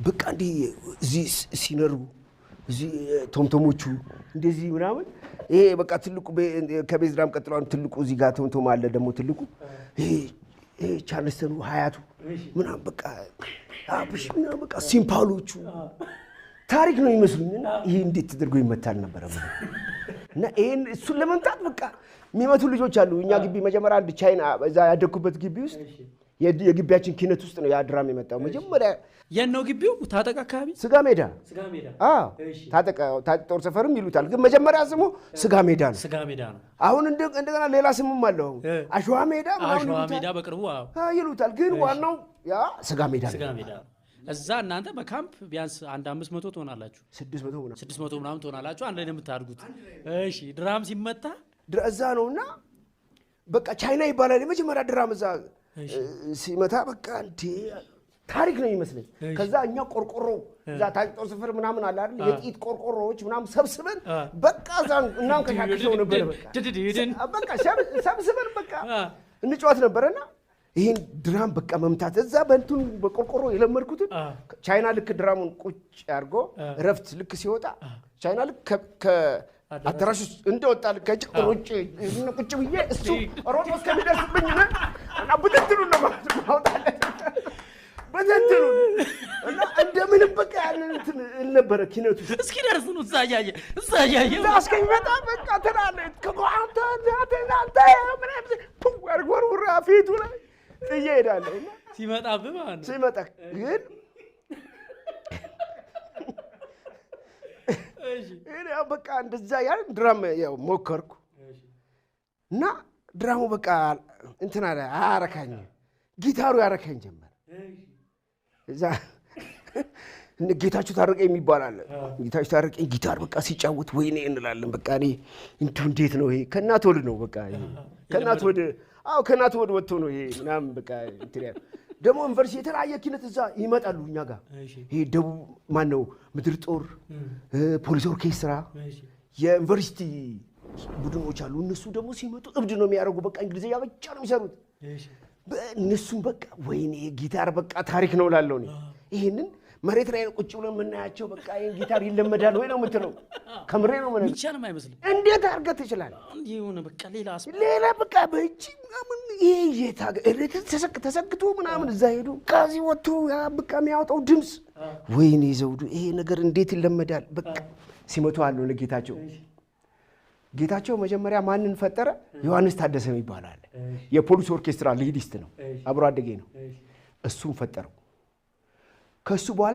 በቃ እንዴ እዚህ ሲነሩ እዚህ ቶምቶሞቹ እንደዚህ ምናምን ይሄ በቃ ትልቁ ከቤዝ ድራም ቀጥሎ ትልቁ እዚህ ጋር ቶምቶም አለ ደግሞ ትልቁ ይሄ ቻርልስተኑ ሀያቱ ምናምን በቃ አብሽ ምናምን በቃ ሲምፓሎቹ ታሪክ ነው ይመስሉኝና ይሄ እንዴት ተደርጎ ይመታል ነበር እና ይሄን እሱን ለመምጣት በቃ የሚመቱ ልጆች አሉ እኛ ግቢ መጀመሪያ አንድ ቻይና እዛ ያደኩበት ግቢ ውስጥ የግቢያችን ኪነት ውስጥ ነው ያ ድራም የመጣው መጀመሪያ የነው ግቢው ታጠቅ አካባቢ ስጋ ሜዳ አዎ ታጠቅ ጦር ሰፈርም ይሉታል ግን መጀመሪያ ስሙ ስጋ ሜዳ ነው አሁን እንደገና ሌላ ስምም አለው አሸዋ ሜዳ በቅርቡ ይሉታል ግን ዋናው ያ ስጋ ሜዳ እዛ እናንተ በካምፕ ቢያንስ አንድ 500 ትሆናላችሁ 600 ምናምን ትሆናላችሁ አንድ ላይ ነው የምታርጉት እሺ ድራም ሲመታ እዛ ነውና በቃ ቻይና ይባላል የመጀመሪያ ድራም እዛ ሲመታ በቃ እንዴ ታሪክ ነው ይመስለኝ ከዛ እኛ ቆርቆሮ እዛ ታጭጦር ሰፈር ምናምን አለ አይደል የጥይት ቆርቆሮዎች ምናምን ሰብስበን በቃ ዛን እናም ከሻክሽው ነበር በቃ ሰብስበን በቃ እንጫወት ነበርና ይሄን ድራም በቃ መምታት እዛ በእንቱን በቆርቆሮ የለመድኩት ቻይና ልክ ድራሙን ቁጭ አድርጎ ረፍት ልክ ሲወጣ ቻይና ልክ አዳራሽ እንደወጣ ከጭቆሮ ውጭ ቁጭ ብዬ እሱ ሮጦ እስከሚደርስብኝ እና በትትሉ ነው ማውጣለት በትትሉ እና እንደምንም በቃ ያንን እንትን ነበረ ኪነቱ እስኪ ደርስ ነው እዛያየ እስከሚመጣ በቃ ተናለ ከጓንታ አንተ ምንም ወርወራ ፊቱ ላይ እየሄዳለሁ ሲመጣብህ ማለት ነው ሲመጣ ግን እኔ በቃ እንደዛ ያን ድራም ያው ሞከርኩ እና ድራሙ በቃ እንትና አረካኝ ጊታሩ ያረካኝ ጀመረ እዛ ጌታችሁ ታረቀኝ የሚባል አለ ጌታችሁ ታረቀኝ ጊታር በቃ ሲጫወት ወይኔ እንላለን በቃ እኔ እንዴት ነው ይሄ ከናት ወድ ነው በቃ ይሄ ከናት ወድ ወጥቶ ነው ይሄ ምናምን በቃ እንትን ደግሞ ዩኒቨርሲቲ የተለያየ ኪነት እዛ ይመጣሉ እኛ ጋር ይሄ ደቡብ ማን ነው ምድር ጦር ፖሊስ ኦርኬስትራ የዩኒቨርሲቲ ቡድኖች አሉ እነሱ ደግሞ ሲመጡ እብድ ነው የሚያደርጉ በቃ እንግሊዝኛ ብቻ ነው የሚሰሩት እነሱም በቃ ወይኔ ጊታር በቃ ታሪክ ነው ላለው ነው ይሄንን መሬት ላይ ቁጭ ብሎ የምናያቸው በቃ ይሄን ጊታር ይለመዳል ወይ ነው የምትለው ከምሬ ነው ማለት ብቻንም አይመስልም እንዴት አድርገህ ትችላለህ ይሁን በቃ ሌላ በቃ በእጅ ምናምን ይሄ ተሰክቶ ምናምን እዛ ሄዱ ከዚህ ወጥቶ ያ በቃ የሚያወጣው ድምፅ ወይኔ ዘውዱ ይሄ ነገር እንዴት ይለመዳል በቃ ሲመቱ አለው ጌታቸው መጀመሪያ ማንን ፈጠረ ዮሐንስ ታደሰ ይባላል የፖሊስ ኦርኬስትራ ሊዲስት ነው አብሮ አደጌ ነው እሱን ፈጠረው ከሱ በኋላ